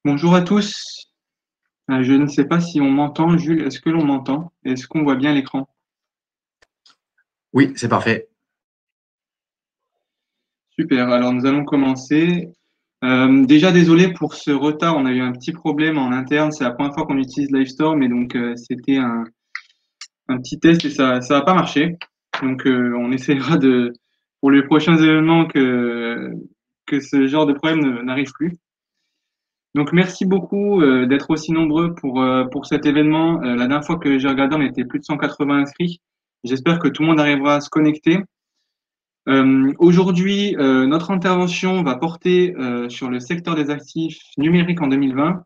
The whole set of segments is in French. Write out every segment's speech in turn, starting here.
Bonjour à tous. Je ne sais pas si on m'entend. Jules, est-ce que l'on m'entend? Est-ce qu'on voit bien l'écran? Oui, c'est parfait. Super. Alors nous allons commencer. Déjà désolé pour ce retard. On a eu un petit problème en interne. C'est la première fois qu'on utilise Livestorm et donc c'était un petit test et ça va pas marché. Donc on essaiera de pour les prochains événements que ce genre de problème n'arrive plus. Donc merci beaucoup d'être aussi nombreux pour cet événement. La dernière fois que j'ai regardé, on était plus de 180 inscrits. J'espère que tout le monde arrivera à se connecter. Aujourd'hui, notre intervention va porter sur le secteur des actifs numériques en 2020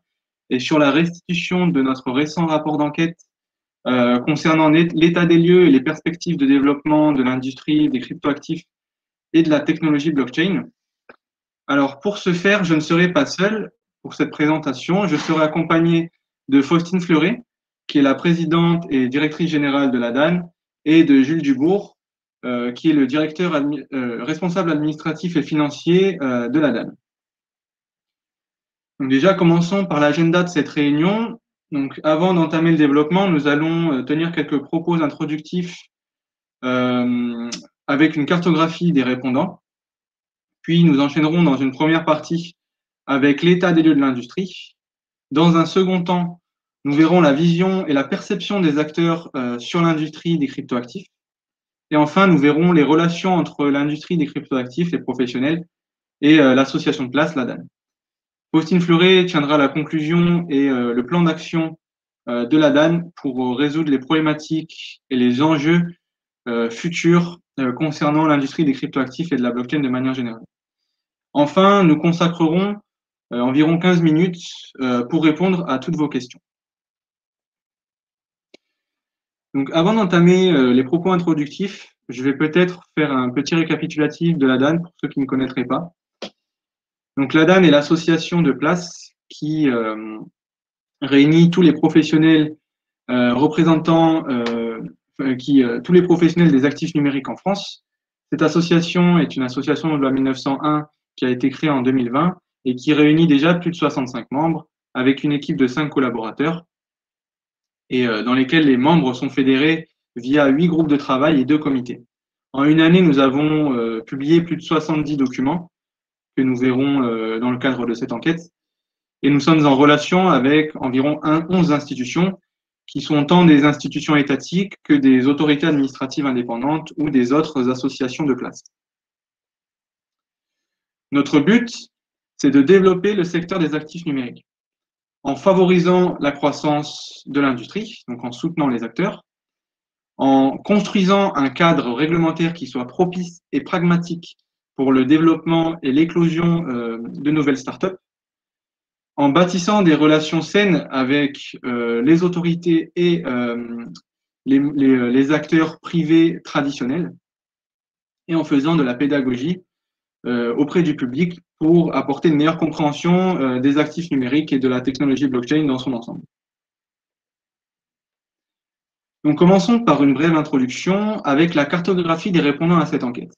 et sur la restitution de notre récent rapport d'enquête concernant l'état des lieux et les perspectives de développement de l'industrie des cryptoactifs et de la technologie blockchain. Alors, pour ce faire, je ne serai pas seul pour cette présentation. Je serai accompagné de Faustine Fleuret, qui est la présidente et directrice générale de la DAN, et de Jules Dubourg, qui est le directeur responsable administratif et financier de la DAN. Donc déjà, commençons par l'agenda de cette réunion. Donc, avant d'entamer le développement, nous allons tenir quelques propos introductifs euh, avec une cartographie des répondants. Puis, nous enchaînerons dans une première partie avec l'état des lieux de l'industrie. Dans un second temps, nous verrons la vision et la perception des acteurs sur l'industrie des cryptoactifs. Et enfin, nous verrons les relations entre l'industrie des cryptoactifs, les professionnels, et l'association de place, la DAN. Faustine Fleuret tiendra la conclusion et le plan d'action de la DAN pour résoudre les problématiques et les enjeux futurs concernant l'industrie des cryptoactifs et de la blockchain de manière générale. Enfin, nous consacrerons environ 15 minutes pour répondre à toutes vos questions. Donc, avant d'entamer les propos introductifs, je vais peut-être faire un petit récapitulatif de la DAN pour ceux qui ne connaîtraient pas. Donc, la DAN est l'association de place qui réunit tous les professionnels représentants, tous les professionnels des actifs numériques en France. Cette association est une association de loi 1901 qui a été créée en 2020 et qui réunit déjà plus de 65 membres avec une équipe de 5 collaborateurs et dans lesquels les membres sont fédérés via 8 groupes de travail et 2 comités. En une année, nous avons publié plus de 70 documents que nous verrons dans le cadre de cette enquête. Et nous sommes en relation avec environ 11 institutions qui sont tant des institutions étatiques que des autorités administratives indépendantes ou des autres associations de place. Notre but, c'est de développer le secteur des actifs numériques en favorisant la croissance de l'industrie, donc en soutenant les acteurs, en construisant un cadre réglementaire qui soit propice et pragmatique pour le développement et l'éclosion de nouvelles startups, en bâtissant des relations saines avec les autorités et les acteurs privés traditionnels, et en faisant de la pédagogie auprès du public pour apporter une meilleure compréhension des actifs numériques et de la technologie blockchain dans son ensemble. Donc, commençons par une brève introduction avec la cartographie des répondants à cette enquête.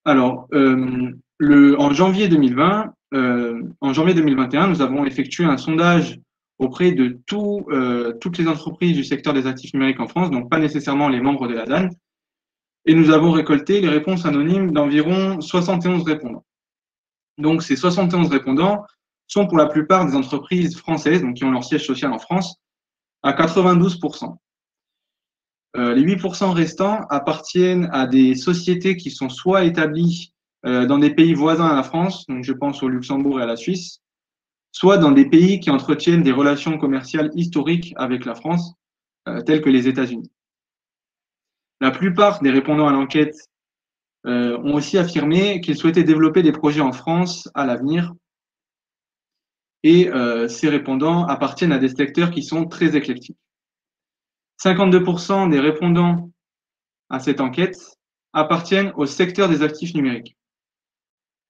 Alors, en janvier 2020, en janvier 2021, nous avons effectué un sondage auprès de toutes les entreprises du secteur des actifs numériques en France, donc pas nécessairement les membres de la DAN, et nous avons récolté les réponses anonymes d'environ 71 répondants. Donc, ces 71 répondants sont pour la plupart des entreprises françaises, donc qui ont leur siège social en France, à 92%. Les 8% restants appartiennent à des sociétés qui sont soit établies dans des pays voisins à la France, donc je pense au Luxembourg et à la Suisse, soit dans des pays qui entretiennent des relations commerciales historiques avec la France, tels que les États-Unis. La plupart des répondants à l'enquête ont aussi affirmé qu'ils souhaitaient développer des projets en France à l'avenir. Et ces répondants appartiennent à des secteurs qui sont très éclectiques. 52% des répondants à cette enquête appartiennent au secteur des actifs numériques.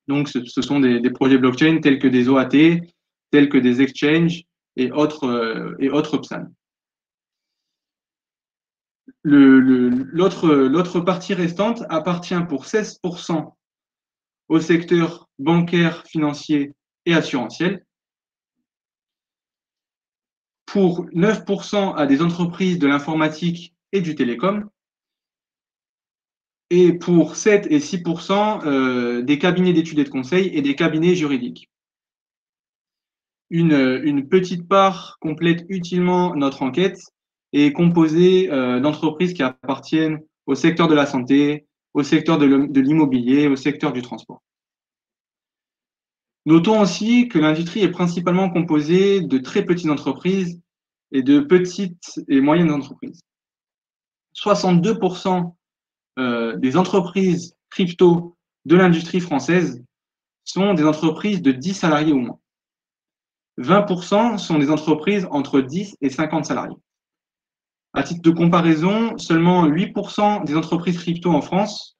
Donc, ce sont des projets blockchain tels que des OAT, tels que des exchanges et autres PSAN. L'autre partie restante appartient pour 16% au secteur bancaire, financier et assurantiel pour 9% à des entreprises de l'informatique et du télécom, et pour 7 et 6% des cabinets d'études et de conseil et des cabinets juridiques. Une petite part complète utilement notre enquête et est composée d'entreprises qui appartiennent au secteur de la santé, au secteur de l'immobilier, au secteur du transport. Notons aussi que l'industrie est principalement composée de très petites entreprises et de petites et moyennes entreprises. 62% des entreprises crypto de l'industrie française sont des entreprises de 10 salariés ou moins. 20% sont des entreprises entre 10 et 50 salariés. À titre de comparaison, seulement 8% des entreprises crypto en France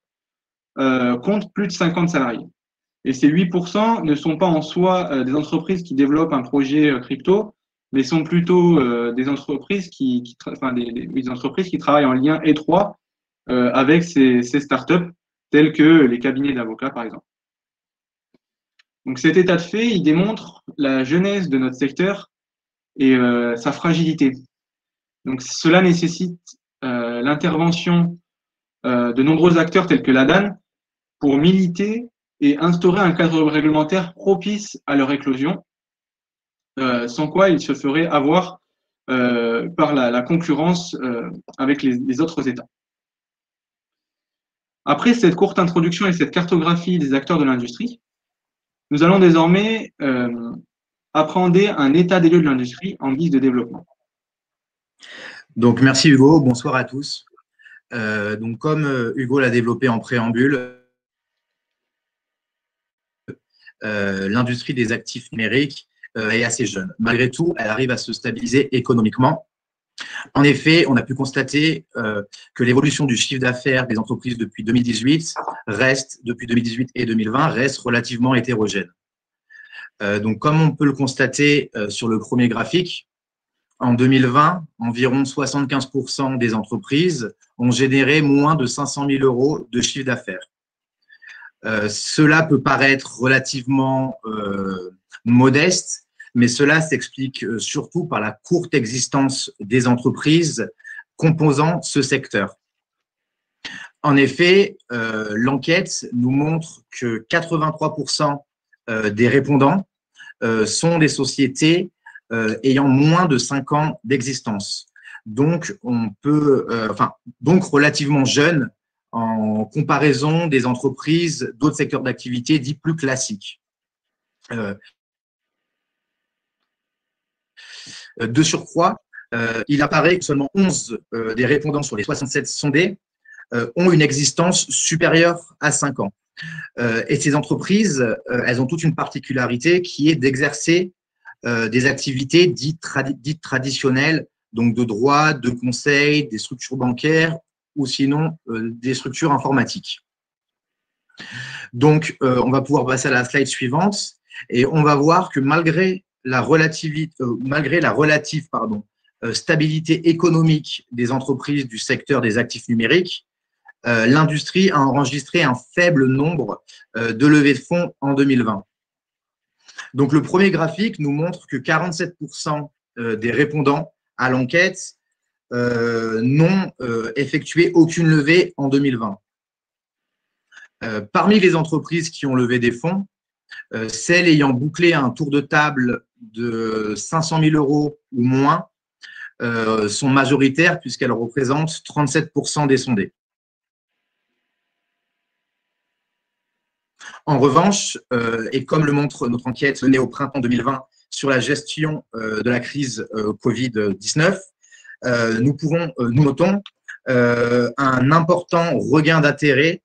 comptent plus de 50 salariés. Et ces 8% ne sont pas en soi des entreprises qui développent un projet crypto, mais sont plutôt des entreprises des entreprises qui travaillent en lien étroit avec ces startups, telles que les cabinets d'avocats, par exemple. Donc cet état de fait, il démontre la jeunesse de notre secteur et sa fragilité. Donc cela nécessite l'intervention de nombreux acteurs tels que l'ADAN pour militer et instaurer un cadre réglementaire propice à leur éclosion, sans quoi ils se feraient avoir par la concurrence avec les autres États. Après cette courte introduction et cette cartographie des acteurs de l'industrie, nous allons désormais appréhender un état des lieux de l'industrie en guise de développement. Donc, merci Hugo, bonsoir à tous. Donc, comme Hugo l'a développé en préambule, l'industrie des actifs numériques est assez jeune. Malgré tout, elle arrive à se stabiliser économiquement. En effet, on a pu constater que l'évolution du chiffre d'affaires des entreprises depuis 2018 et 2020 reste relativement hétérogène. Donc, comme on peut le constater sur le premier graphique, en 2020, environ 75% des entreprises ont généré moins de 500 000 € de chiffre d'affaires. Cela peut paraître relativement modeste, mais cela s'explique surtout par la courte existence des entreprises composant ce secteur. En effet, l'enquête nous montre que 83% des répondants sont des sociétés ayant moins de 5 ans d'existence. Donc, donc relativement jeunes en comparaison des entreprises d'autres secteurs d'activité dits plus classiques. De surcroît, il apparaît que seulement 11 des répondants sur les 67 sondés ont une existence supérieure à 5 ans. Et ces entreprises, elles ont toute une particularité qui est d'exercer des activités dites traditionnelles, donc de droit, de conseil, des structures bancaires ou sinon des structures informatiques. Donc, on va pouvoir passer à la slide suivante et on va voir que malgré la relative stabilité économique des entreprises du secteur des actifs numériques, l'industrie a enregistré un faible nombre de levées de fonds en 2020. Donc, le premier graphique nous montre que 47% des répondants à l'enquête n'ont effectué aucune levée en 2020. Parmi les entreprises qui ont levé des fonds, celles ayant bouclé un tour de table de 500 000 € ou moins sont majoritaires puisqu'elles représentent 37% des sondés. En revanche, et comme le montre notre enquête menée au printemps 2020 sur la gestion de la crise Covid-19, nous notons un important regain d'intérêt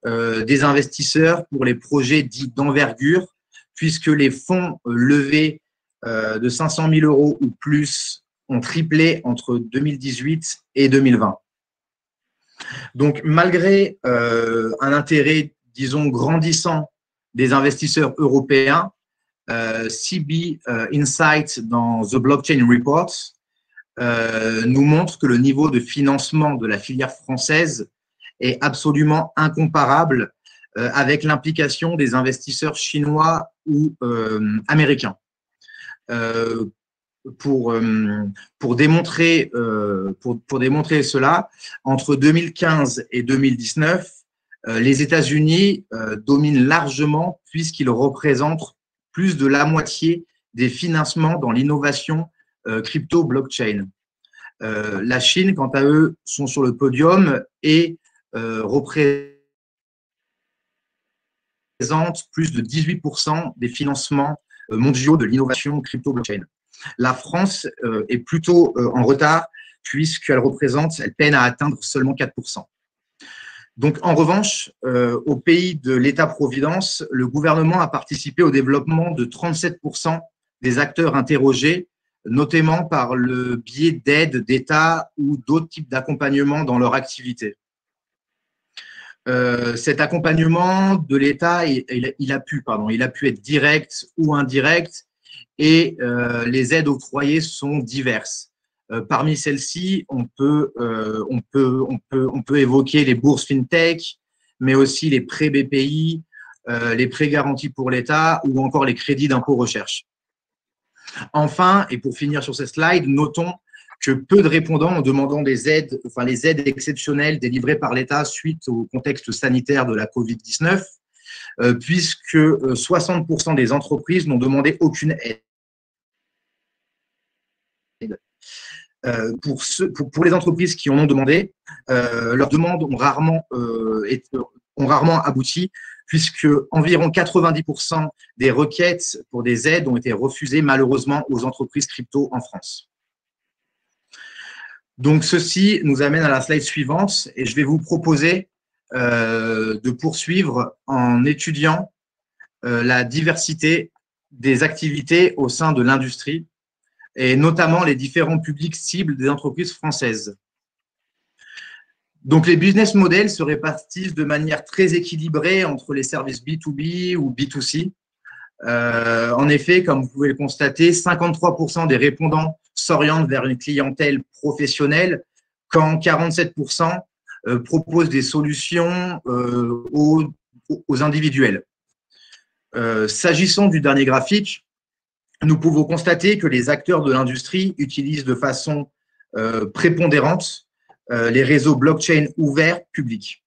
des investisseurs pour les projets dits d'envergure, puisque les fonds levés de 500 000 € ou plus ont triplé entre 2018 et 2020. Donc, malgré un intérêt, disons, grandissant des investisseurs européens, CB Insight dans The Blockchain Report nous montre que le niveau de financement de la filière française est absolument incomparable avec l'implication des investisseurs chinois ou américains. pour démontrer cela, entre 2015 et 2019, les États-Unis dominent largement puisqu'ils représentent plus de la moitié des financements dans l'innovation crypto-blockchain. La Chine, quant à eux, sont sur le podium et représentent plus de 18% des financements mondiaux de l'innovation crypto-blockchain. La France est plutôt en retard puisqu'elle peine à atteindre seulement 4%. Donc, en revanche, au pays de l'État-providence, le gouvernement a participé au développement de 37% des acteurs interrogés, notamment par le biais d'aides d'État ou d'autres types d'accompagnement dans leur activité. Cet accompagnement de l'État, il a pu être direct ou indirect, et les aides octroyées sont diverses. Parmi celles-ci, on peut évoquer les bourses FinTech, mais aussi les prêts BPI, les prêts garantis pour l'État ou encore les crédits d'impôt recherche. Enfin, et pour finir sur cette slide, notons que peu de répondants ont demandé les aides exceptionnelles délivrées par l'État suite au contexte sanitaire de la Covid-19, puisque 60% des entreprises n'ont demandé aucune aide. Pour les entreprises qui en ont demandé, leurs demandes ont rarement abouti, puisque environ 90% des requêtes pour des aides ont été refusées malheureusement aux entreprises crypto en France. Donc, ceci nous amène à la slide suivante et je vais vous proposer de poursuivre en étudiant la diversité des activités au sein de l'industrie et notamment les différents publics cibles des entreprises françaises. Donc, les business models se répartissent de manière très équilibrée entre les services B2B ou B2C. En effet, comme vous pouvez le constater, 53% des répondants s'orientent vers une clientèle professionnelle, quand 47% proposent des solutions aux individuels. S'agissant du dernier graphique, nous pouvons constater que les acteurs de l'industrie utilisent de façon prépondérante les réseaux blockchain ouverts publics.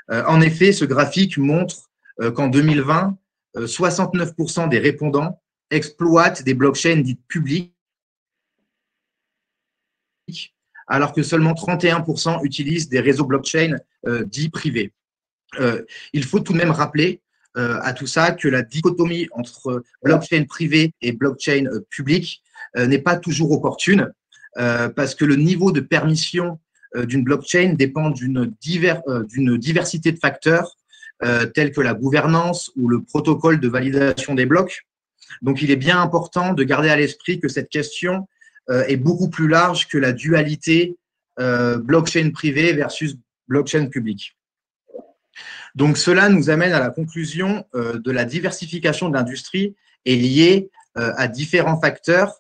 En effet, ce graphique montre qu'en 2020, 69% des répondants exploitent des blockchains dites publiques, alors que seulement 31% utilisent des réseaux blockchain dits privés. Il faut tout de même rappeler à tout ça que la dichotomie entre blockchain privé et blockchain public n'est pas toujours opportune, parce que le niveau de permission d'une blockchain dépend d'une diversité de facteurs tels que la gouvernance ou le protocole de validation des blocs. Donc, il est bien important de garder à l'esprit que cette question est beaucoup plus large que la dualité blockchain privé versus blockchain public. Donc, cela nous amène à la conclusion de la diversification de l'industrie est liée à différents facteurs.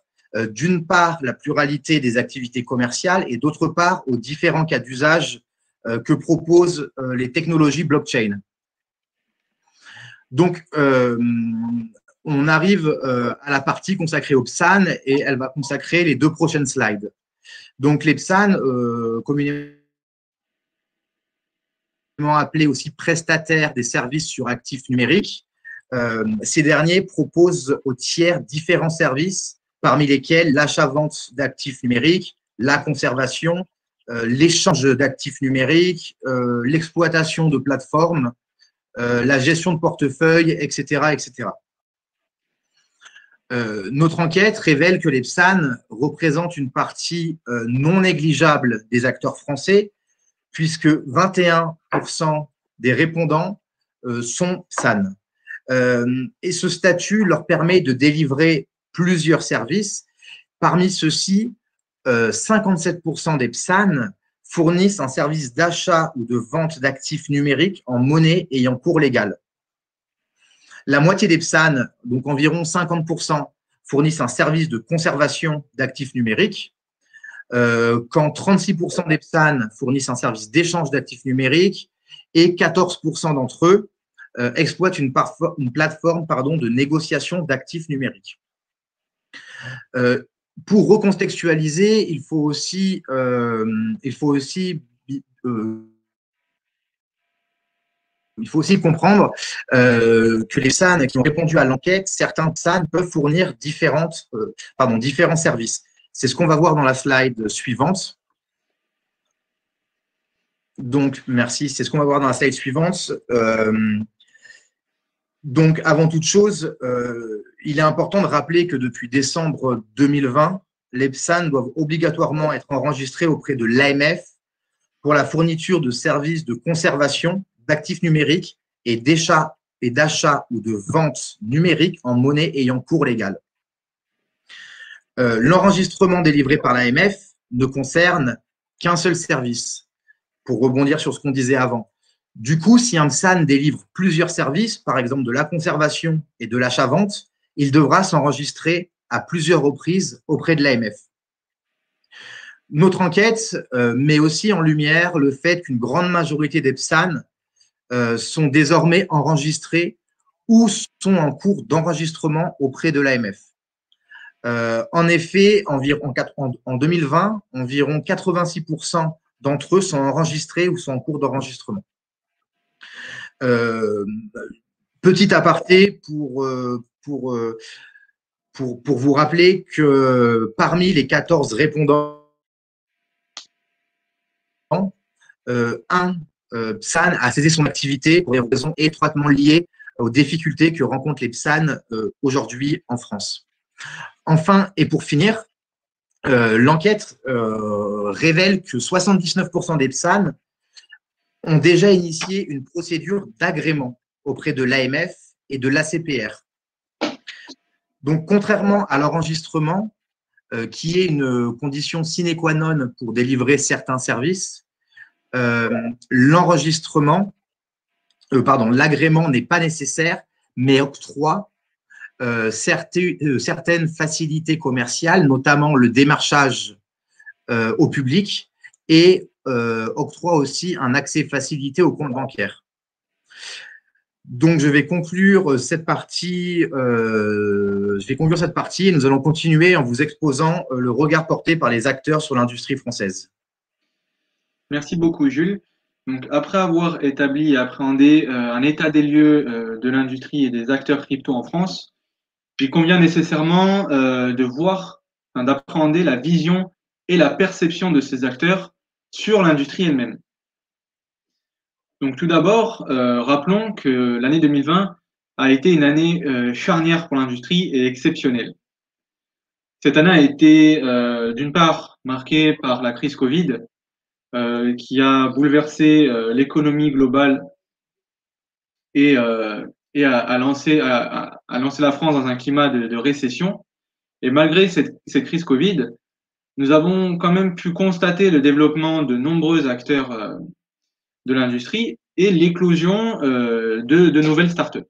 D'une part, la pluralité des activités commerciales et d'autre part, aux différents cas d'usage que proposent les technologies blockchain. Donc, on arrive à la partie consacrée aux PSAN et elle va consacrer les deux prochaines slides. Donc, les PSAN, communément appelés aussi prestataires des services sur actifs numériques, ces derniers proposent aux tiers différents services, parmi lesquels l'achat-vente d'actifs numériques, la conservation, l'échange d'actifs numériques, l'exploitation de plateformes, la gestion de portefeuille, etc., etc. Notre enquête révèle que les PSAN représentent une partie non négligeable des acteurs français, puisque 21% des répondants sont PSAN. Et ce statut leur permet de délivrer plusieurs services. Parmi ceux-ci, 57% des PSAN fournissent un service d'achat ou de vente d'actifs numériques en monnaie ayant cours légal. La moitié des PSAN, donc environ 50%, fournissent un service de conservation d'actifs numériques, quand 36% des PSAN fournissent un service d'échange d'actifs numériques et 14% d'entre eux exploitent une plateforme de négociation d'actifs numériques. pour recontextualiser, il faut aussi euh, il faut aussi comprendre que les PSAN qui ont répondu à l'enquête, certains PSAN peuvent fournir différents services. C'est ce qu'on va voir dans la slide suivante. Donc, merci. C'est ce qu'on va voir dans la slide suivante. Donc, avant toute chose, il est important de rappeler que depuis décembre 2020, les PSAN doivent obligatoirement être enregistrés auprès de l'AMF pour la fourniture de services de conservation d'actifs numériques et d'achat ou de vente numérique en monnaie ayant cours légal. L'enregistrement délivré par l'AMF ne concerne qu'un seul service, pour rebondir sur ce qu'on disait avant. Du coup, si un PSAN délivre plusieurs services, par exemple de la conservation et de l'achat-vente, il devra s'enregistrer à plusieurs reprises auprès de l'AMF. Notre enquête met aussi en lumière le fait qu'une grande majorité des PSAN sont désormais enregistrés ou sont en cours d'enregistrement auprès de l'AMF. En effet, en 2020, environ 86% d'entre eux sont enregistrés ou sont en cours d'enregistrement. Petit aparté pour vous rappeler que parmi les 14 répondants, un PSAN a cessé son activité pour des raisons étroitement liées aux difficultés que rencontrent les PSAN aujourd'hui en France. Enfin, et pour finir, l'enquête révèle que 79% des PSAN ont déjà initié une procédure d'agrément auprès de l'AMF et de l'ACPR. Donc, contrairement à l'enregistrement, qui est une condition sine qua non pour délivrer certains services, l'agrément n'est pas nécessaire, mais octroie certaines facilités commerciales, notamment le démarchage au public, et octroie aussi un accès facilité au compte bancaire. Donc, je vais conclure cette partie et nous allons continuer en vous exposant le regard porté par les acteurs sur l'industrie française. Merci beaucoup, Jules. Donc, après avoir établi et appréhendé un état des lieux de l'industrie et des acteurs crypto en France, il convient nécessairement d'appréhender la vision et la perception de ces acteurs sur l'industrie elle-même. Donc, tout d'abord, rappelons que l'année 2020 a été une année charnière pour l'industrie et exceptionnelle. Cette année a été, d'une part, marquée par la crise Covid, qui a bouleversé l'économie globale et a lancé la France dans un climat de récession. Et malgré cette crise Covid, nous avons quand même pu constater le développement de nombreux acteurs de l'industrie et l'éclosion de nouvelles startups.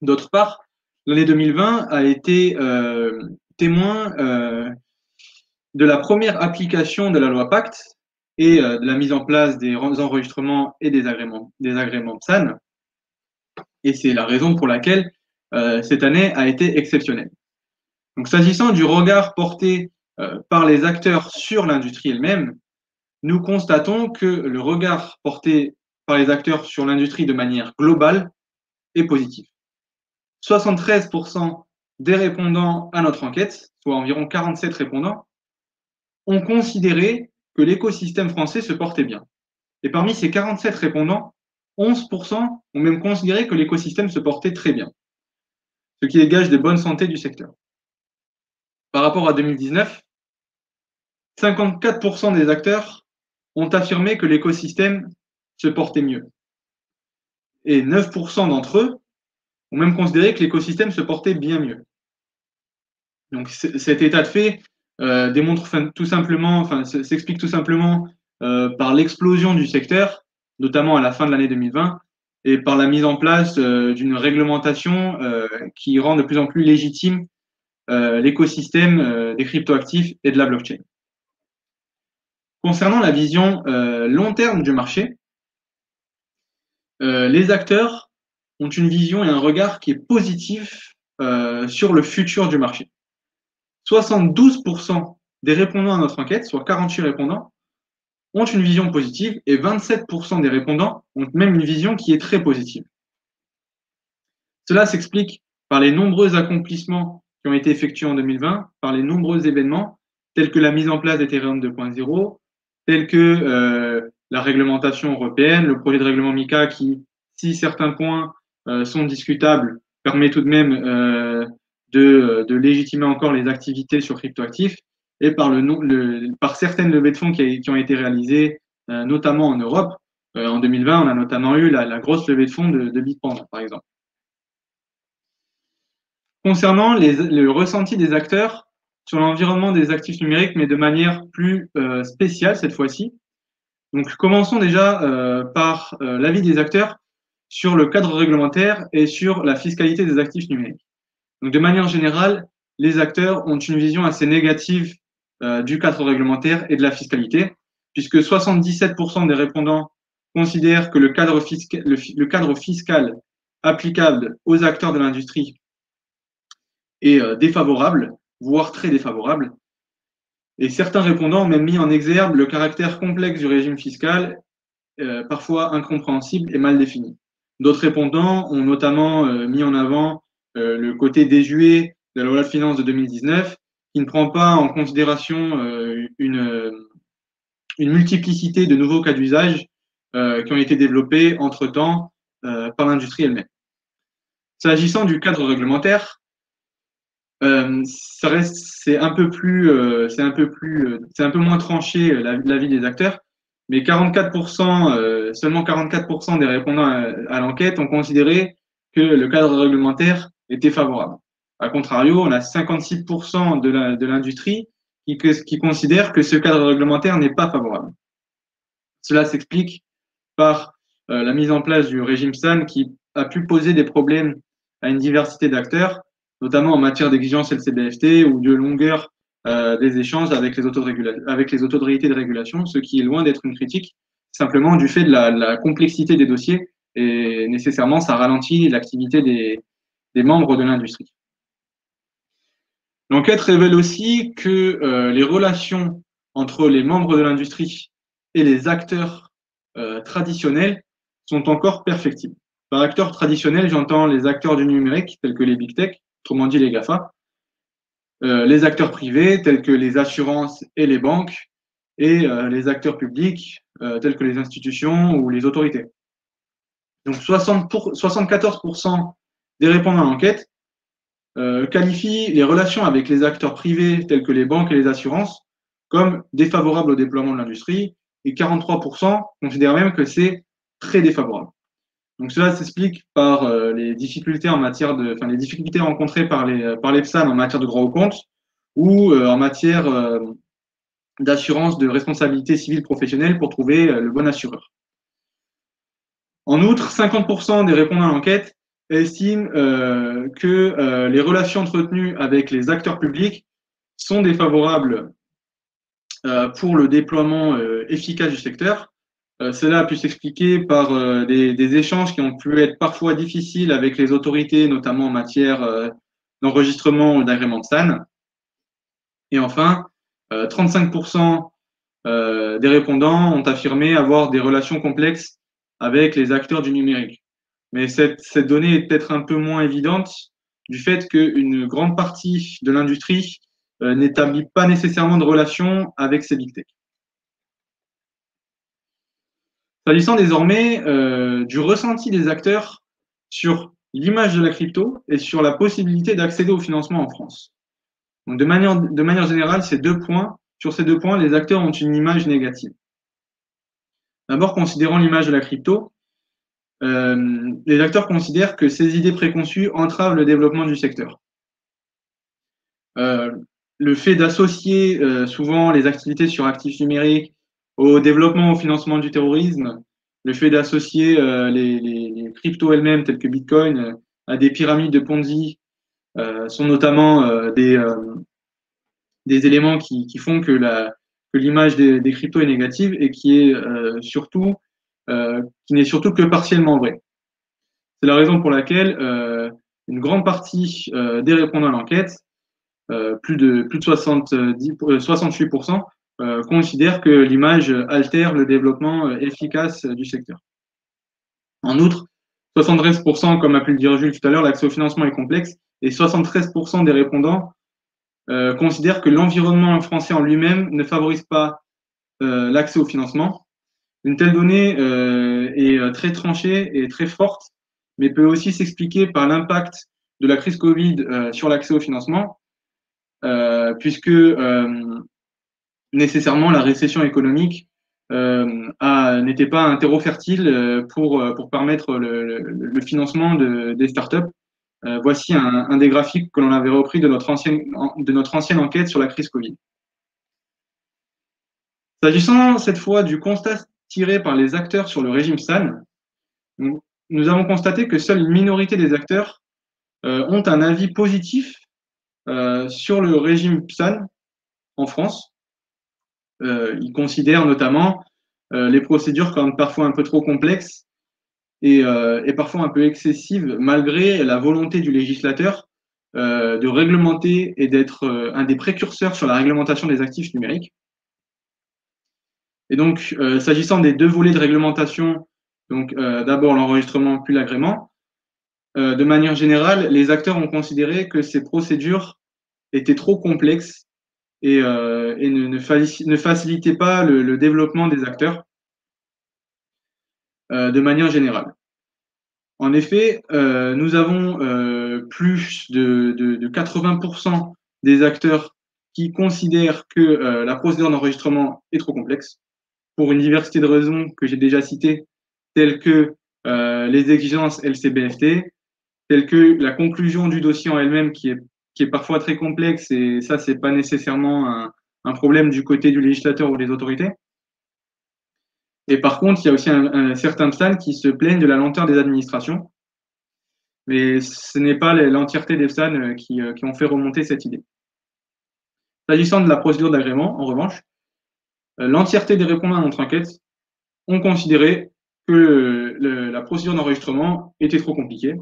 D'autre part, l'année 2020 a été témoin de la première application de la loi Pacte et de la mise en place des enregistrements et des agréments PSAN. Et c'est la raison pour laquelle cette année a été exceptionnelle. Donc, s'agissant du regard porté par les acteurs sur l'industrie elle-même, nous constatons que le regard porté par les acteurs sur l'industrie de manière globale est positif. 73% des répondants à notre enquête, soit environ 47 répondants, ont considéré que l'écosystème français se portait bien. Et parmi ces 47 répondants, 11% ont même considéré que l'écosystème se portait très bien, ce qui est gage de bonne santé du secteur. Par rapport à 2019, 54% des acteurs ont affirmé que l'écosystème se portait mieux. Et 9% d'entre eux ont même considéré que l'écosystème se portait bien mieux. Donc cet état de fait s'explique tout simplement par l'explosion du secteur, notamment à la fin de l'année 2020, et par la mise en place d'une réglementation qui rend de plus en plus légitime l'écosystème des cryptoactifs et de la blockchain. Concernant la vision long terme du marché, les acteurs ont une vision et un regard qui est positif sur le futur du marché. 72% des répondants à notre enquête, soit 48 répondants, ont une vision positive et 27% des répondants ont même une vision qui est très positive. Cela s'explique par les nombreux accomplissements qui ont été effectués en 2020, par les nombreux événements tels que la mise en place d'Ethereum 2.0, tels que la réglementation européenne, le projet de règlement MiCA qui, si certains points sont discutables, permet tout de même de légitimer encore les activités sur cryptoactifs, et par certaines levées de fonds qui ont été réalisées, notamment en Europe. En 2020, on a notamment eu la grosse levée de fonds de Bitpanda, par exemple. Concernant le ressenti des acteurs sur l'environnement des actifs numériques, mais de manière plus spéciale cette fois-ci. Donc, commençons déjà par l'avis des acteurs sur le cadre réglementaire et sur la fiscalité des actifs numériques. Donc, de manière générale, les acteurs ont une vision assez négative du cadre réglementaire et de la fiscalité, puisque 77% des répondants considèrent que le cadre fiscal applicable aux acteurs de l'industrie est défavorable, voire très défavorable. Et certains répondants ont même mis en exergue le caractère complexe du régime fiscal, parfois incompréhensible et mal défini. D'autres répondants ont notamment mis en avant le côté désuet de la loi de finances de 2019, qui ne prend pas en considération une multiplicité de nouveaux cas d'usage qui ont été développés entre-temps par l'industrie elle-même. S'agissant du cadre réglementaire, c'est un peu moins tranché l'avis des acteurs, mais 44%, seulement 44% des répondants à l'enquête ont considéré que le cadre réglementaire était favorable. A contrario, on a 56% de l'industrie qui considère que ce cadre réglementaire n'est pas favorable. Cela s'explique par la mise en place du régime SAN qui a pu poser des problèmes à une diversité d'acteurs, notamment en matière d'exigence LCBFT ou de longueur des échanges avec les autorités de régulation, ce qui est loin d'être une critique, simplement du fait de la complexité des dossiers et nécessairement ça ralentit l'activité des membres de l'industrie. L'enquête révèle aussi que les relations entre les membres de l'industrie et les acteurs traditionnels sont encore perfectibles. Par acteurs traditionnels, j'entends les acteurs du numérique, tels que les big tech, autrement dit les GAFA, les acteurs privés, tels que les assurances et les banques, et les acteurs publics, tels que les institutions ou les autorités. Donc 74% des répondants à l'enquête qualifient les relations avec les acteurs privés, tels que les banques et les assurances, comme défavorables au déploiement de l'industrie, et 43% considèrent même que c'est très défavorable. Donc cela s'explique par les difficultés les difficultés rencontrées par les PSAN en matière de droit au compte ou en matière d'assurance de responsabilité civile professionnelle pour trouver le bon assureur. En outre, 50% des répondants à l'enquête estiment que les relations entretenues avec les acteurs publics sont défavorables pour le déploiement efficace du secteur. Cela a pu s'expliquer par des échanges qui ont pu être parfois difficiles avec les autorités, notamment en matière d'enregistrement ou d'agrément de SAN. Et enfin, 35% des répondants ont affirmé avoir des relations complexes avec les acteurs du numérique. Mais cette donnée est peut-être un peu moins évidente du fait qu'une grande partie de l'industrie n'établit pas nécessairement de relations avec ces big tech. S'agissant désormais du ressenti des acteurs sur l'image de la crypto et sur la possibilité d'accéder au financement en France. Donc de manière générale, sur ces deux points, les acteurs ont une image négative. D'abord, considérant l'image de la crypto, les acteurs considèrent que ces idées préconçues entravent le développement du secteur. Le fait d'associer souvent les activités sur actifs numériques au développement, au financement du terrorisme, le fait d'associer les cryptos elles-mêmes, telles que Bitcoin, à des pyramides de Ponzi, sont notamment des éléments qui font que l'image des cryptos est négative et qui n'est surtout que partiellement vraie. C'est la raison pour laquelle une grande partie des répondants à l'enquête plus de 68% considèrent que l'image altère le développement efficace du secteur. En outre, 73%, comme a pu le dire Jules tout à l'heure, l'accès au financement est complexe et 73% des répondants considèrent que l'environnement français en lui-même ne favorise pas l'accès au financement. Une telle donnée est très tranchée et très forte, mais peut aussi s'expliquer par l'impact de la crise Covid sur l'accès au financement, puisque nécessairement la récession économique n'était pas un terreau fertile pour permettre le financement des startups. Voici un des graphiques que l'on avait repris de notre ancienne enquête sur la crise Covid. S'agissant cette fois du constat tiré par les acteurs sur le régime SAN, nous avons constaté que seule une minorité des acteurs ont un avis positif sur le régime SAN en France. Ils considèrent notamment les procédures comme parfois un peu trop complexes et parfois un peu excessives, malgré la volonté du législateur de réglementer et d'être un des précurseurs sur la réglementation des actifs numériques. Et donc, s'agissant des deux volets de réglementation, donc d'abord l'enregistrement puis l'agrément, de manière générale, les acteurs ont considéré que ces procédures étaient trop complexes et ne facilitaient pas le développement des acteurs de manière générale. En effet, nous avons plus de 80% des acteurs qui considèrent que la procédure d'enregistrement est trop complexe, pour une diversité de raisons que j'ai déjà citées, telles que les exigences LCBFT, telles que la conclusion du dossier en elle-même qui est parfois très complexe, et ça, c'est pas nécessairement un problème du côté du législateur ou des autorités. Et par contre, il y a aussi certains SAN qui se plaignent de la lenteur des administrations, mais ce n'est pas l'entièreté des SAN qui ont fait remonter cette idée. S'agissant de la procédure d'agrément, en revanche, l'entièreté des répondants à notre enquête ont considéré que la procédure d'enregistrement était trop compliquée.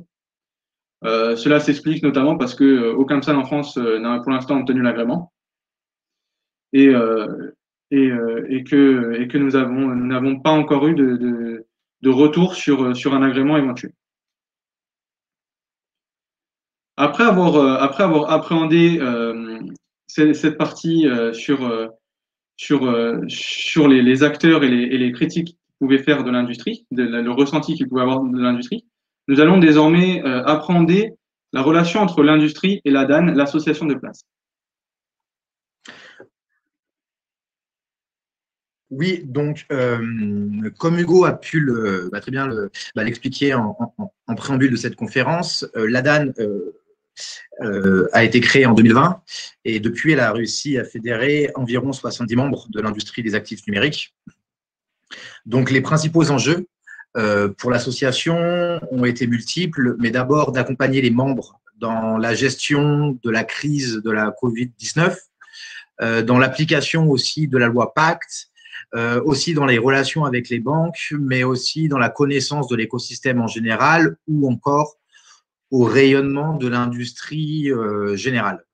Cela s'explique notamment parce que aucun SAN en France n'a pour l'instant obtenu l'agrément et que nous n'avons pas encore eu de retour sur un agrément éventuel. Après avoir appréhendé cette partie sur les acteurs et les critiques qu'ils pouvaient faire de l'industrie, le ressenti qu'ils pouvaient avoir de l'industrie, nous allons désormais appréhender la relation entre l'industrie et l'ADAN, l'association de place. Oui, donc comme Hugo a pu très bien l'expliquer en préambule de cette conférence, l'ADAN a été créée en 2020 et depuis, elle a réussi à fédérer environ 70 membres de l'industrie des actifs numériques. Donc, les principaux enjeux pour l'association ont été multiples, mais d'abord d'accompagner les membres dans la gestion de la crise de la Covid-19, dans l'application aussi de la loi Pacte, aussi dans les relations avec les banques, mais aussi dans la connaissance de l'écosystème en général ou encore au rayonnement de l'industrie générale.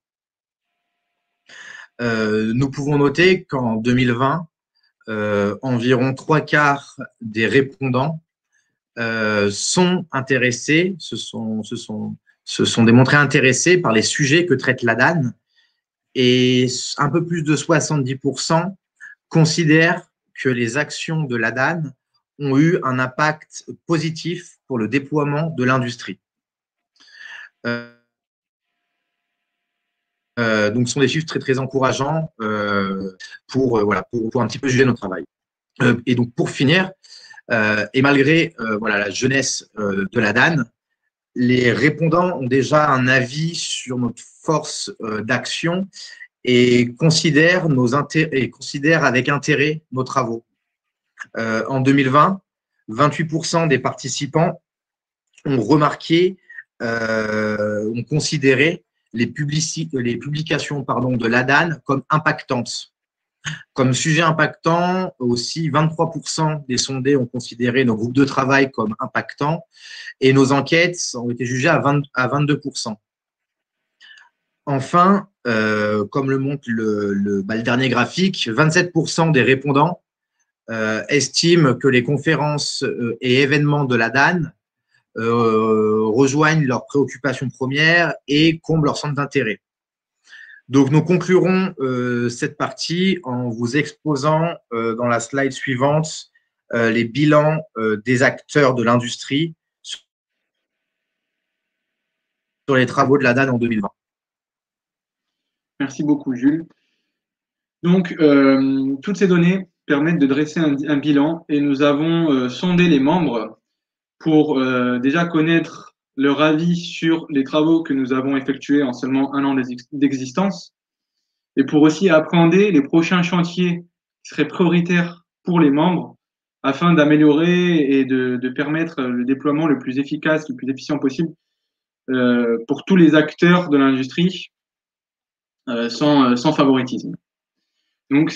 Nous pouvons noter qu'en 2020, environ 3/4 des répondants sont intéressés, se sont démontrés intéressés par les sujets que traite l'ADAN et un peu plus de 70% considèrent que les actions de l'ADAN ont eu un impact positif pour le déploiement de l'industrie. Donc, ce sont des chiffres très, très encourageants pour un petit peu juger notre travail. Et donc, pour finir, et malgré la jeunesse de l'ADAN, les répondants ont déjà un avis sur notre force d'action et considèrent avec intérêt nos travaux. En 2020, 28% des participants ont remarqué, ont considéré les publications de l'ADAN comme impactantes. Comme sujet impactant, aussi 23% des sondés ont considéré nos groupes de travail comme impactants et nos enquêtes ont été jugées à 22%. Enfin, comme le montre le dernier graphique, 27% des répondants estiment que les conférences et événements de la DAN rejoignent leurs préoccupations premières et comblent leur centre d'intérêt. Donc, nous conclurons cette partie en vous exposant dans la slide suivante les bilans des acteurs de l'industrie sur les travaux de la DAN en 2020. Merci beaucoup, Jules. Donc, toutes ces données permettent de dresser un bilan et nous avons sondé les membres pour déjà connaître leur avis sur les travaux que nous avons effectués en seulement un an d'existence et pour aussi appréhender les prochains chantiers qui seraient prioritaires pour les membres afin d'améliorer et de permettre le déploiement le plus efficace, le plus efficient possible pour tous les acteurs de l'industrie sans favoritisme. Donc,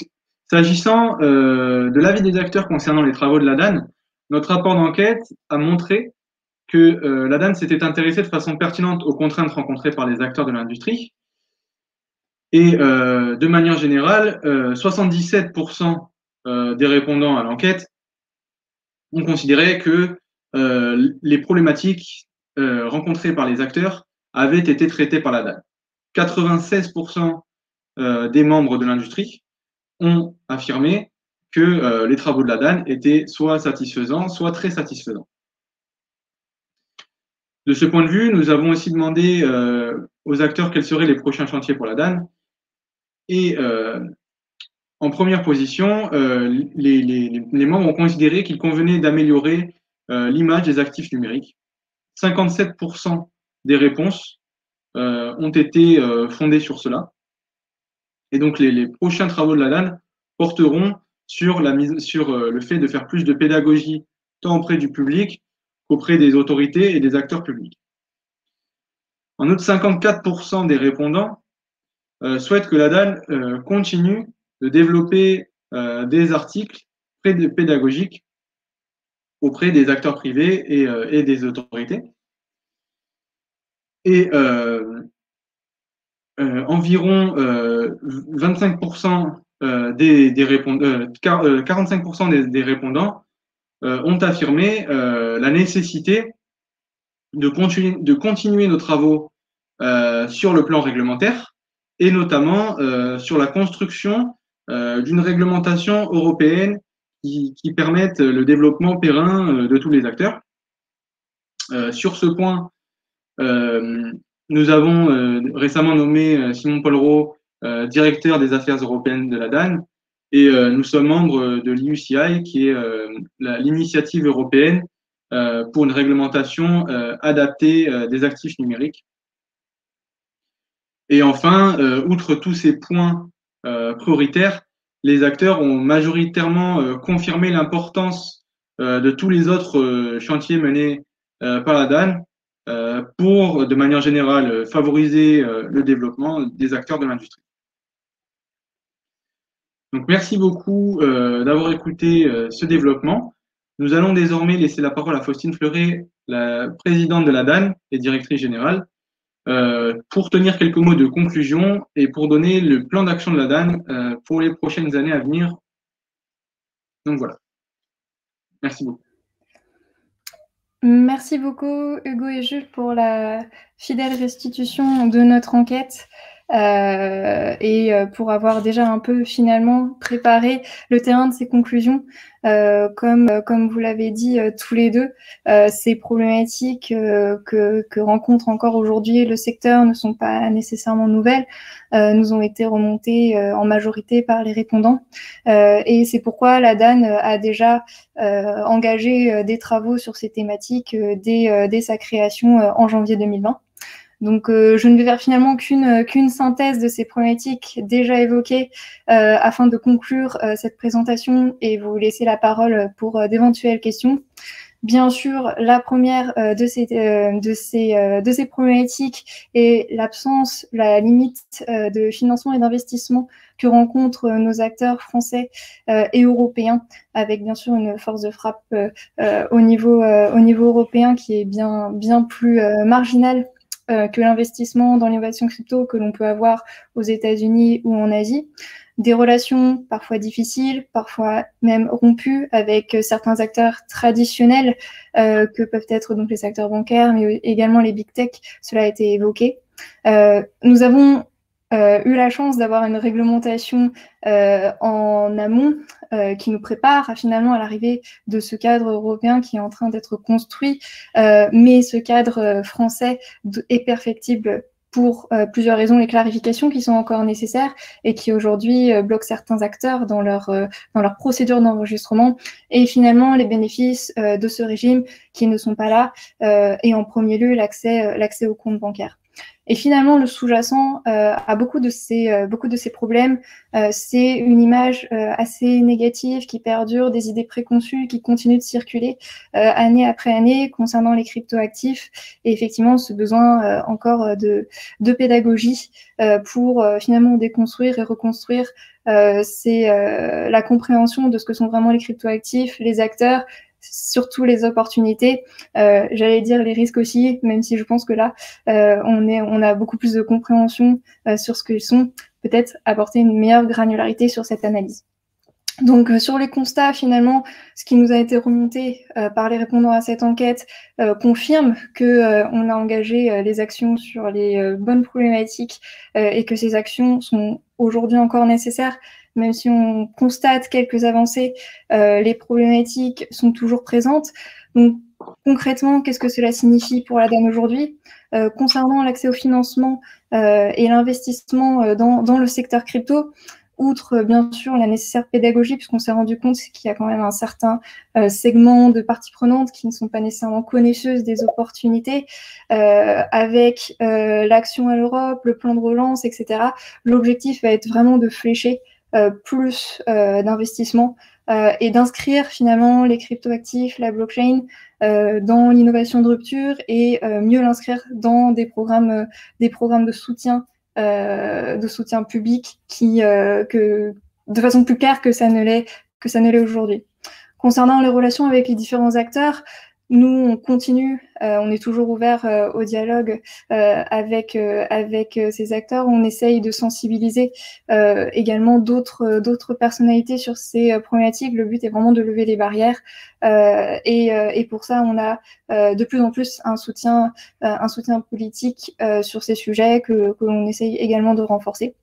s'agissant de l'avis des acteurs concernant les travaux de la DAN, notre rapport d'enquête a montré que la DAN s'était intéressée de façon pertinente aux contraintes rencontrées par les acteurs de l'industrie. Et de manière générale, 77% des répondants à l'enquête ont considéré que les problématiques rencontrées par les acteurs avaient été traitées par la DAN. 96% des membres de l'industrie ont affirmé que les travaux de la DAN étaient soit satisfaisants, soit très satisfaisants. De ce point de vue, nous avons aussi demandé aux acteurs quels seraient les prochains chantiers pour la DAN. Et en première position, les membres ont considéré qu'il convenait d'améliorer l'image des actifs numériques. 57% des réponses ont été fondées sur cela. Et donc, les prochains travaux de la DAN porteront sur le fait de faire plus de pédagogie tant auprès du public qu'auprès des autorités et des acteurs publics. En outre, 54% des répondants souhaitent que la DAN continue de développer des articles pédagogiques auprès des acteurs privés et des autorités. Et environ 25% 45% des répondants ont affirmé la nécessité de continuer nos travaux sur le plan réglementaire et notamment sur la construction d'une réglementation européenne qui permette le développement périn de tous les acteurs. Sur ce point, nous avons récemment nommé Simon Pollereau directeur des affaires européennes de la DAN et nous sommes membres de l'IUCI qui est l'initiative européenne pour une réglementation adaptée des actifs numériques. Et enfin, outre tous ces points prioritaires, les acteurs ont majoritairement confirmé l'importance de tous les autres chantiers menés par la DAN pour, de manière générale, favoriser le développement des acteurs de l'industrie. Donc, merci beaucoup d'avoir écouté ce développement. Nous allons désormais laisser la parole à Faustine Fleuret, la présidente de la DAN et directrice générale, pour tenir quelques mots de conclusion et pour donner le plan d'action de la DAN pour les prochaines années à venir. Donc voilà. Merci beaucoup. Merci beaucoup Hugo et Jules pour la fidèle restitution de notre enquête et pour avoir déjà un peu finalement préparé le terrain de ces conclusions. Comme vous l'avez dit tous les deux, ces problématiques que rencontre encore aujourd'hui le secteur ne sont pas nécessairement nouvelles, nous ont été remontées en majorité par les répondants et c'est pourquoi la DAN a déjà engagé des travaux sur ces thématiques dès sa création en janvier 2020. Donc, je ne vais faire finalement qu'une synthèse de ces problématiques déjà évoquées afin de conclure cette présentation et vous laisser la parole pour d'éventuelles questions. Bien sûr, la première de ces problématiques est l'absence, la limite de financement et d'investissement que rencontrent nos acteurs français et européens, avec bien sûr une force de frappe au niveau européen qui est bien plus marginale que l'investissement dans l'innovation crypto que l'on peut avoir aux États-Unis ou en Asie. Des relations parfois difficiles, parfois même rompues avec certains acteurs traditionnels que peuvent être donc les acteurs bancaires, mais également les big tech. Cela a été évoqué. Nous avons eu la chance d'avoir une réglementation en amont qui nous prépare finalement à l'arrivée de ce cadre européen qui est en train d'être construit, mais ce cadre français est perfectible pour plusieurs raisons, les clarifications qui sont encore nécessaires et qui aujourd'hui bloquent certains acteurs dans leur procédure d'enregistrement, et finalement les bénéfices de ce régime qui ne sont pas là, et en premier lieu l'accès aux comptes bancaires. Et finalement, le sous-jacent à beaucoup de ces problèmes, c'est une image assez négative qui perdure, des idées préconçues qui continuent de circuler année après année concernant les cryptoactifs, et effectivement ce besoin encore de pédagogie pour finalement déconstruire et reconstruire la compréhension de ce que sont vraiment les cryptoactifs, les acteurs, surtout les opportunités, j'allais dire les risques aussi, même si je pense que là, on a beaucoup plus de compréhension sur ce qu'ils sont, peut-être apporter une meilleure granularité sur cette analyse. Donc, sur les constats, finalement, ce qui nous a été remonté par les répondants à cette enquête confirme que on a engagé les actions sur les bonnes problématiques et que ces actions sont aujourd'hui encore nécessaires. Même si on constate quelques avancées, les problématiques sont toujours présentes. Donc, concrètement, qu'est-ce que cela signifie pour la DAN aujourd'hui ? Concernant l'accès au financement et l'investissement dans le secteur crypto, outre bien sûr la nécessaire pédagogie, puisqu'on s'est rendu compte qu'il y a quand même un certain segment de parties prenantes qui ne sont pas nécessairement connaisseuses des opportunités, avec l'action à l'Europe, le plan de relance, etc. L'objectif va être vraiment de flécher plus d'investissement et d'inscrire finalement les cryptoactifs, la blockchain dans l'innovation de rupture et mieux l'inscrire dans des programmes de soutien public de façon plus claire que ça ne l'est aujourd'hui. Concernant les relations avec les différents acteurs, nous, on continue, on est toujours ouvert au dialogue avec ces acteurs. On essaye de sensibiliser également d'autres personnalités sur ces problématiques. Le but est vraiment de lever les barrières et pour ça, on a de plus en plus un soutien politique sur ces sujets que l'on essaye également de renforcer.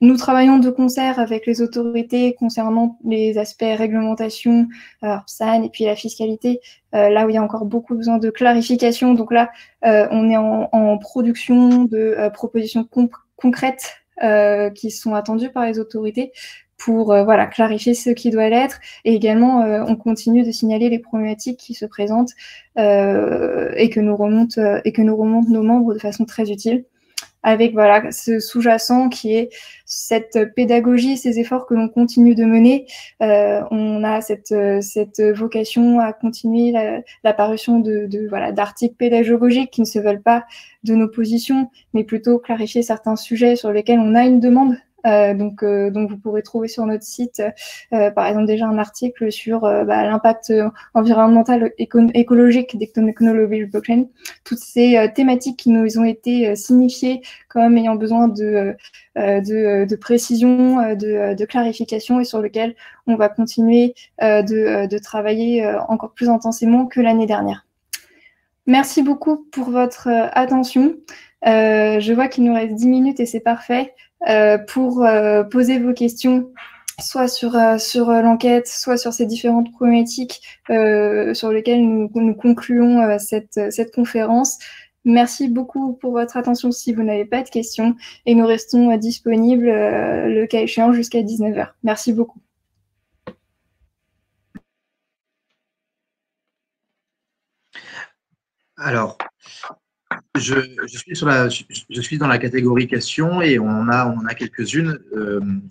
Nous travaillons de concert avec les autorités concernant les aspects réglementation, PSAN et puis la fiscalité, là où il y a encore beaucoup besoin de clarification. Donc là, on est en production de propositions concrètes qui sont attendues par les autorités pour clarifier ce qui doit l'être. Et également, on continue de signaler les problématiques qui se présentent et que nous remontent nos membres de façon très utile, avec ce sous-jacent qui est cette pédagogie, ces efforts que l'on continue de mener. On a cette vocation à continuer la parution d'articles pédagogiques qui ne se veulent pas de nos positions, mais plutôt clarifier certains sujets sur lesquels on a une demande. Donc vous pourrez trouver sur notre site, par exemple, déjà un article sur l'impact environnemental écologique des technologies blockchain. Toutes ces thématiques qui nous ont été signifiées comme ayant besoin de précision, de clarification, et sur lesquelles on va continuer de travailler encore plus intensément que l'année dernière. Merci beaucoup pour votre attention. Je vois qu'il nous reste 10 minutes et c'est parfait pour poser vos questions, soit sur l'enquête, soit sur ces différentes problématiques sur lesquelles nous concluons cette conférence. Merci beaucoup pour votre attention si vous n'avez pas de questions, et nous restons disponibles le cas échéant jusqu'à 19h. Merci beaucoup. Alors, je suis dans la catégorie questions et on en a quelques-unes.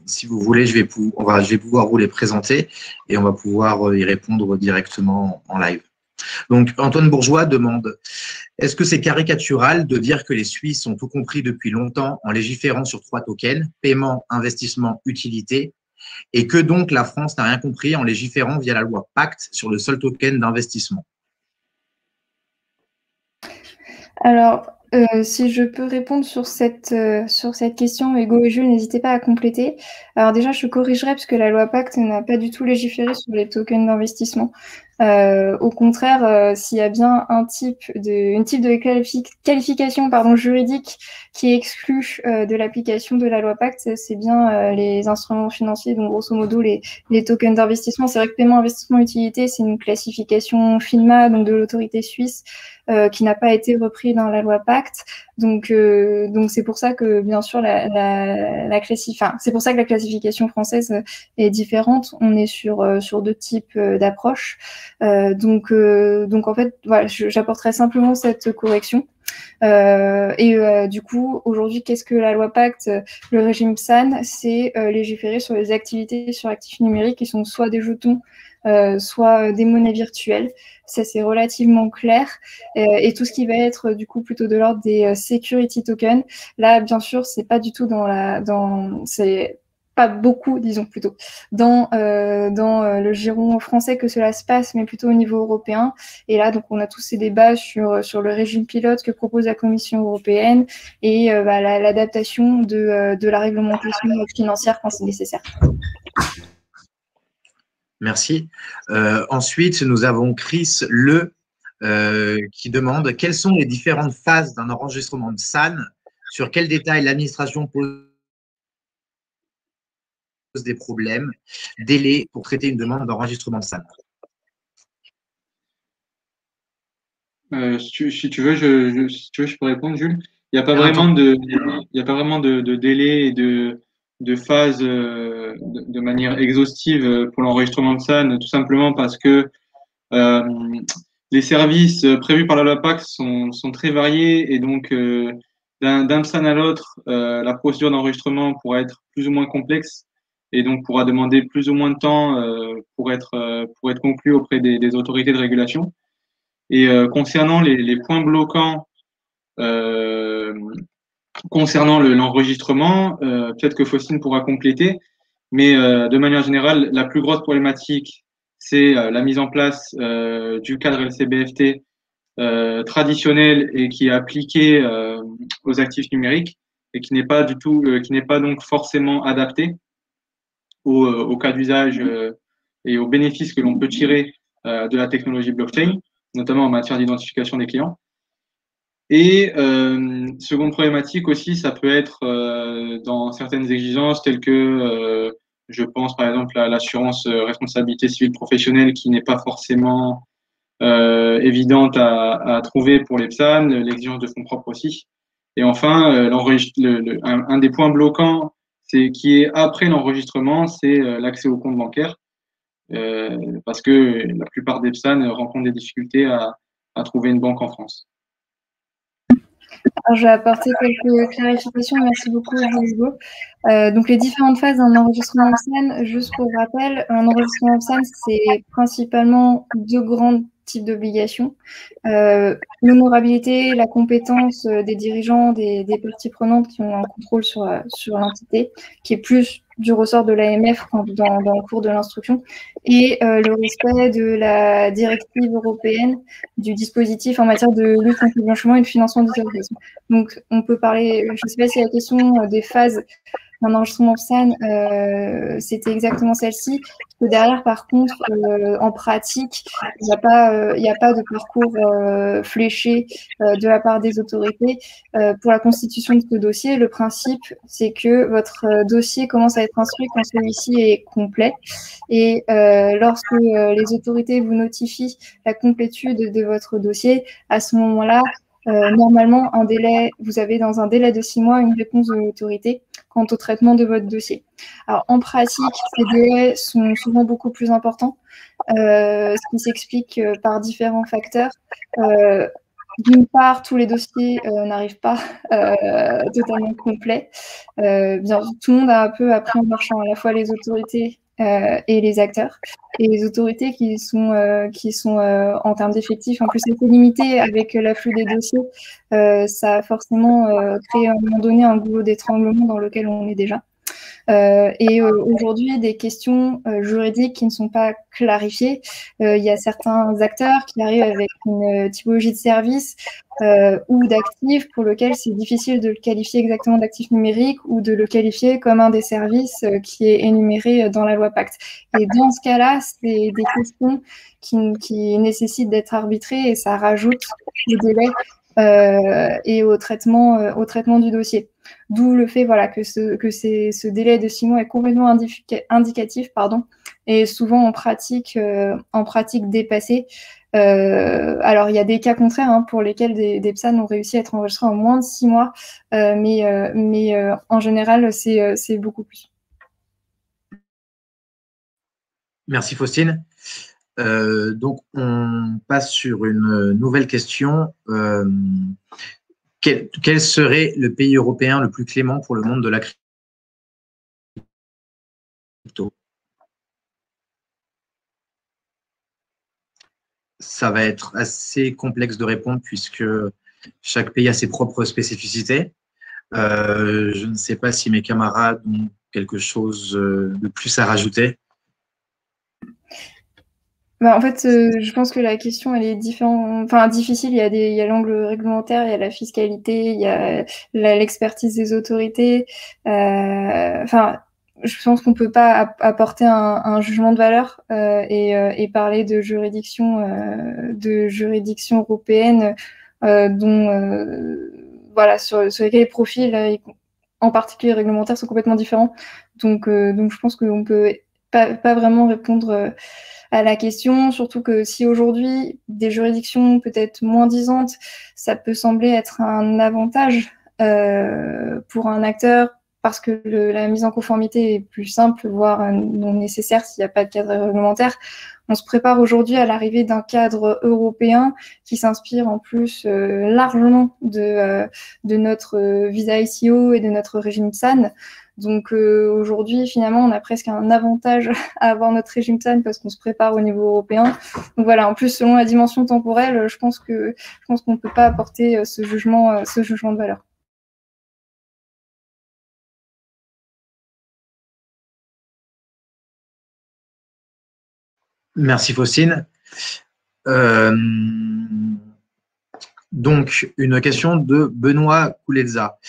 Si vous voulez, je vais pouvoir vous les présenter et on va pouvoir y répondre directement en live. Donc, Antoine Bourgeois demande: est-ce que c'est caricatural de dire que les Suisses ont tout compris depuis longtemps en légiférant sur 3 tokens, paiement, investissement, utilité, et que donc la France n'a rien compris en légiférant via la loi Pacte sur le seul token d'investissement? Alors, Si je peux répondre sur cette question, Hugo et Jules, n'hésitez pas à compléter. Alors déjà, je corrigerai parce que la loi Pacte n'a pas du tout légiféré sur les tokens d'investissement. Au contraire, s'il y a bien une type de qualification juridique qui est exclue de l'application de la loi Pacte, c'est bien les instruments financiers, donc grosso modo les tokens d'investissement. C'est vrai que paiement, investissement, utilité, c'est une classification FINMA, donc de l'autorité suisse, qui n'a pas été repris dans la loi Pacte. Donc c'est pour ça que bien sûr c'est pour ça que la classification française est différente. On est sur deux types d'approches. Donc en fait, voilà, j'apporterai simplement cette correction. Du coup, aujourd'hui, qu'est-ce que la loi Pacte? Le régime PSAN, c'est légiférer sur les activités sur actifs numériques qui sont soit des jetons, soit des monnaies virtuelles. Ça, c'est relativement clair. Et tout ce qui va être du coup plutôt de l'ordre des security tokens, là, bien sûr, c'est pas du tout c'est pas beaucoup, disons plutôt, dans le giron français que cela se passe, mais plutôt au niveau européen. Et là, donc, on a tous ces débats sur le régime pilote que propose la Commission européenne et l'adaptation de la réglementation financière quand c'est nécessaire. Merci. Ensuite, nous avons Chris qui demande quelles sont les différentes phases d'un enregistrement de SAN, sur quels détails l'administration pose des problèmes, délais pour traiter une demande d'enregistrement de SAN. Si tu veux, je peux répondre, Jules. Il n'y a pas vraiment de délai et de phase de manière exhaustive pour l'enregistrement de SAN, tout simplement parce que les services prévus par la loi Pacte sont très variés et donc d'un PSAN à l'autre, la procédure d'enregistrement pourra être plus ou moins complexe et donc pourra demander plus ou moins de temps pour être conclu auprès des autorités de régulation. Et concernant les points bloquants concernant l'enregistrement, peut-être que Faustine pourra compléter, mais de manière générale, la plus grosse problématique, c'est la mise en place du cadre LCBFT traditionnel et qui est appliqué aux actifs numériques et qui n'est pas du tout, qui n'est pas donc forcément adapté au cas d'usage et aux bénéfices que l'on peut tirer de la technologie blockchain, notamment en matière d'identification des clients. Et seconde problématique aussi, ça peut être dans certaines exigences telles que, je pense par exemple à l'assurance responsabilité civile professionnelle qui n'est pas forcément évidente à trouver pour les PSAN, l'exigence de fonds propres aussi. Et enfin, un des points bloquants qui est après l'enregistrement, c'est l'accès au compte bancaire. Parce que la plupart des PSAN rencontrent des difficultés à trouver une banque en France. Alors, je vais apporter quelques clarifications. Merci beaucoup, Hugo. Donc, les différentes phases d'un enregistrement en SAN, juste pour rappel, un enregistrement en SAN, c'est principalement deux grands types d'obligations. L'honorabilité, la compétence des dirigeants, des parties prenantes qui ont un contrôle sur l'entité, qui est plus du ressort de l'AMF dans le cours de l'instruction, et le respect de la directive européenne du dispositif en matière de lutte contre le blanchiment et le financement du terrorisme. Donc, on peut parler, je ne sais pas si la question des phases d'un enregistrement SAN, c'était exactement celle-ci. Derrière, par contre, en pratique, il n'y a pas de parcours fléché de la part des autorités pour la constitution de ce dossier. Le principe, c'est que votre dossier commence à être instruit quand celui-ci est complet. Et lorsque les autorités vous notifient la complétude de votre dossier, à ce moment-là, normalement, vous avez dans un délai de 6 mois une réponse de l'autorité quant au traitement de votre dossier. Alors, en pratique, ces délais sont souvent beaucoup plus importants, ce qui s'explique par différents facteurs. D'une part, tous les dossiers n'arrivent pas totalement complets. Tout le monde a un peu appris en marchant, à la fois les autorités et les acteurs. Et les autorités qui sont en termes d'effectifs, en plus assez limitées avec l'afflux des dossiers, ça a forcément créé à un moment donné un goulot d'étranglement dans lequel on est déjà. Aujourd'hui, des questions juridiques qui ne sont pas clarifiées. Il y a certains acteurs qui arrivent avec une typologie de service ou d'actifs pour lequel c'est difficile de le qualifier exactement d'actif numérique ou de le qualifier comme un des services qui est énuméré dans la loi Pacte. Et dans ce cas-là, c'est des questions qui nécessitent d'être arbitrées et ça rajoute le délai et au traitement du dossier. D'où le fait voilà, que ce délai de 6 mois est complètement indicatif et souvent en pratique dépassé. Alors, il y a des cas contraires pour lesquels des PSAN ont réussi à être enregistrés en moins de 6 mois, mais en général, c'est beaucoup plus. Merci Faustine. Donc, on passe sur une nouvelle question. Quel serait le pays européen le plus clément pour le monde de la crypto? Ça va être assez complexe de répondre puisque chaque pays a ses propres spécificités. Je ne sais pas si mes camarades ont quelque chose de plus à rajouter. En fait, je pense que la question, elle est difficile. Il y a l'angle réglementaire, il y a la fiscalité, il y a l'expertise des autorités. Je pense qu'on ne peut pas apporter un jugement de valeur et parler de juridiction européenne dont sur lesquels les profils, en particulier réglementaires, sont complètement différents. Donc je pense qu'on ne peut pas vraiment répondre à la question, surtout que si aujourd'hui des juridictions peut-être moins disantes, ça peut sembler être un avantage pour un acteur parce que la mise en conformité est plus simple, voire non nécessaire s'il n'y a pas de cadre réglementaire. On se prépare aujourd'hui à l'arrivée d'un cadre européen qui s'inspire en plus largement de notre visa ICO et de notre régime PSAN. Donc aujourd'hui, finalement, on a presque un avantage à avoir notre régime PSAN parce qu'on se prépare au niveau européen. Donc voilà, en plus, selon la dimension temporelle, je pense qu'on ne peut pas apporter ce jugement de valeur. Merci Faustine. Donc, une question de Benoît Kouleza.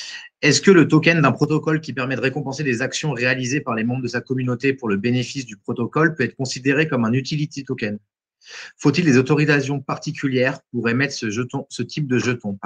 Est-ce que le token d'un protocole qui permet de récompenser des actions réalisées par les membres de sa communauté pour le bénéfice du protocole peut être considéré comme un utility token? Faut-il des autorisations particulières pour émettre ce type de jeton,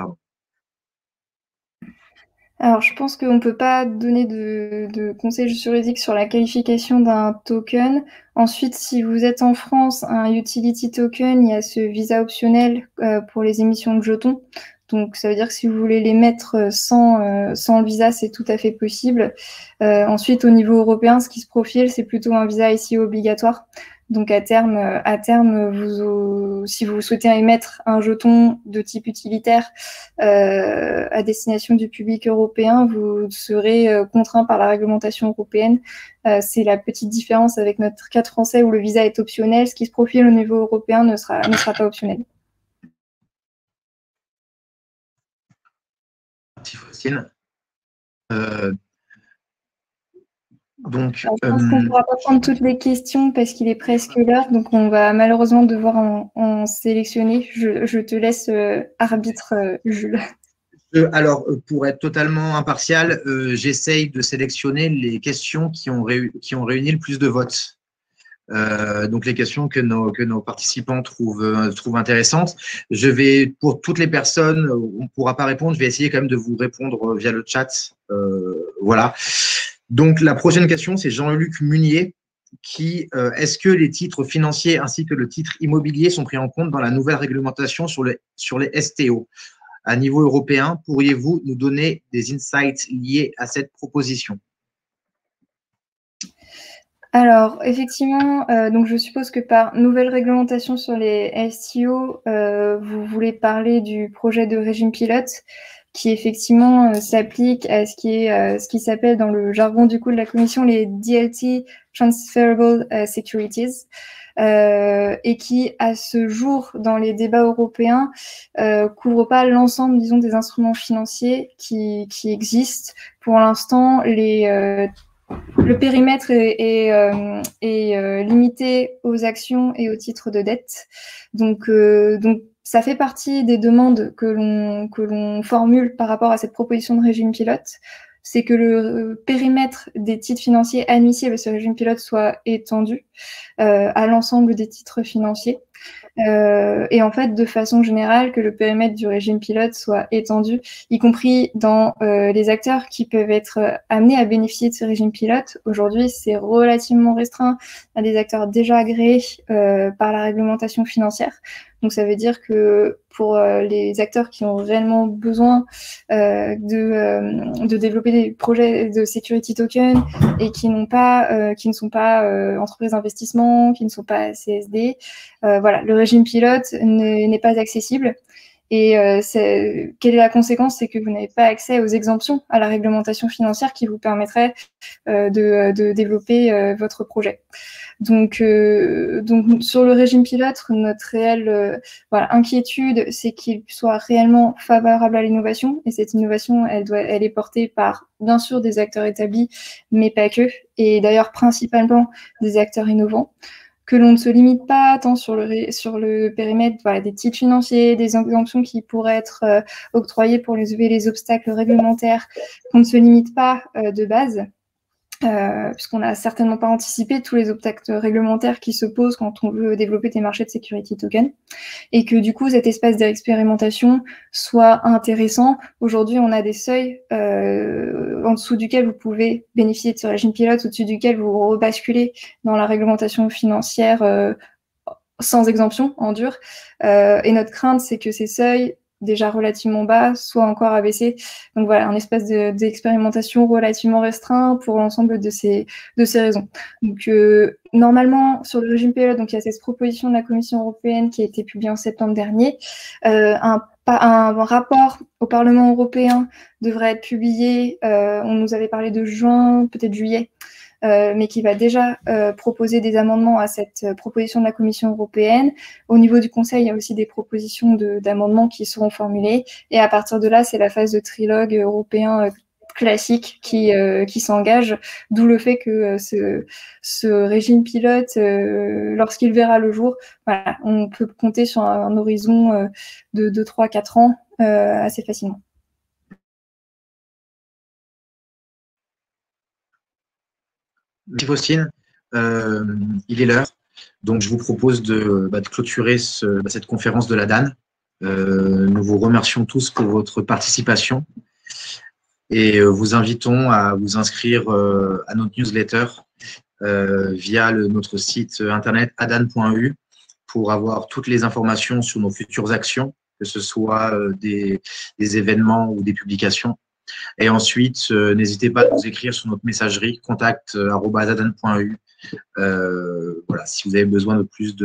Alors, je pense qu'on ne peut pas donner de conseils juridiques sur la qualification d'un token. Ensuite, si vous êtes en France, un utility token, il y a ce visa optionnel pour les émissions de jetons. Donc, ça veut dire que si vous voulez les mettre sans le visa, c'est tout à fait possible. Ensuite, au niveau européen, ce qui se profile, c'est plutôt un visa ici obligatoire. Donc, à terme, si vous souhaitez émettre un jeton de type utilitaire à destination du public européen, vous serez contraint par la réglementation européenne. C'est la petite différence avec notre cadre français où le visa est optionnel. Ce qui se profile au niveau européen ne sera pas optionnel. Merci Faustine. Donc, je pense qu'on ne pourra pas prendre toutes les questions parce qu'il est presque l'heure, donc on va malheureusement devoir en sélectionner. Je te laisse arbitre, Jules. Alors, pour être totalement impartial, j'essaye de sélectionner les questions qui ont réuni le plus de votes. Donc, les questions que nos participants trouvent intéressantes. Pour toutes les personnes, on ne pourra pas répondre. Je vais essayer quand même de vous répondre via le chat. Voilà. Donc, la prochaine question, c'est Jean-Luc Munier est-ce que les titres financiers ainsi que le titre immobilier sont pris en compte dans la nouvelle réglementation sur les STO? À niveau européen, pourriez-vous nous donner des insights liés à cette proposition? Alors, effectivement, donc je suppose que par nouvelle réglementation sur les STO, vous voulez parler du projet de régime pilote qui effectivement s'applique à ce qui s'appelle dans le jargon du coup de la commission les DLT Transferable Securities et qui à ce jour dans les débats européens couvre pas l'ensemble disons des instruments financiers qui existent. Pour l'instant le périmètre est limité aux actions et aux titres de dette. Donc ça fait partie des demandes que l'on formule par rapport à cette proposition de régime pilote. C'est que le périmètre des titres financiers admissibles à ce régime pilote soit étendu à l'ensemble des titres financiers. Et en fait, de façon générale, que le périmètre du régime pilote soit étendu, y compris dans les acteurs qui peuvent être amenés à bénéficier de ce régime pilote. Aujourd'hui, c'est relativement restreint à des acteurs déjà agréés par la réglementation financière. Donc, ça veut dire que pour les acteurs qui ont réellement besoin de développer des projets de security token et qui ne sont pas entreprises d'investissement, qui ne sont pas CSD, voilà, le régime pilote n'est pas accessible. Et quelle est la conséquence? C'est que vous n'avez pas accès aux exemptions à la réglementation financière qui vous permettrait de développer votre projet. Donc sur le régime pilote, notre réelle inquiétude, c'est qu'il soit réellement favorable à l'innovation. Et cette innovation, elle est portée par, bien sûr, des acteurs établis, mais pas que. Et d'ailleurs, principalement des acteurs innovants. Que l'on ne se limite pas tant sur le périmètre des titres financiers, des exemptions qui pourraient être octroyées pour lever les obstacles réglementaires, qu'on ne se limite pas de base, puisqu'on n'a certainement pas anticipé tous les obstacles réglementaires qui se posent quand on veut développer des marchés de security token, et que du coup cet espace d'expérimentation soit intéressant. Aujourd'hui, on a des seuils en dessous duquel vous pouvez bénéficier de ce régime pilote, au-dessus duquel vous rebasculez dans la réglementation financière sans exemption, en dur. Et notre crainte, c'est que ces seuils déjà relativement bas, soit encore abaissé. Donc voilà, un espace d'expérimentation relativement restreint pour l'ensemble de ces raisons. Donc normalement, sur le régime pilote, donc il y a cette proposition de la Commission européenne qui a été publiée en septembre dernier. Un rapport au Parlement européen devrait être publié, on nous avait parlé de juin, peut-être juillet, mais qui va déjà proposer des amendements à cette proposition de la Commission européenne. Au niveau du Conseil, il y a aussi des propositions d'amendements qui seront formulées. Et à partir de là, c'est la phase de trilogue européen classique qui s'engage, d'où le fait que ce régime pilote, lorsqu'il verra le jour, voilà, on peut compter sur un horizon de 3-4 ans assez facilement. Merci Faustine, il est l'heure, donc je vous propose de clôturer cette conférence de la DAN. Nous vous remercions tous pour votre participation et vous invitons à vous inscrire à notre newsletter via notre site internet adan.eu pour avoir toutes les informations sur nos futures actions, que ce soit des événements ou des publications. Et ensuite, n'hésitez pas à nous écrire sur notre messagerie contact@adan.eu voilà, si vous avez besoin de plus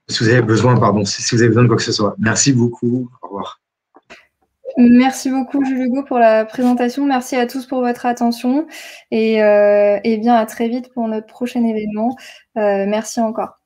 si vous avez besoin de quoi que ce soit. Merci beaucoup. Au revoir. Merci beaucoup, Jules Hugo, pour la présentation. Merci à tous pour votre attention et bien à très vite pour notre prochain événement. Merci encore.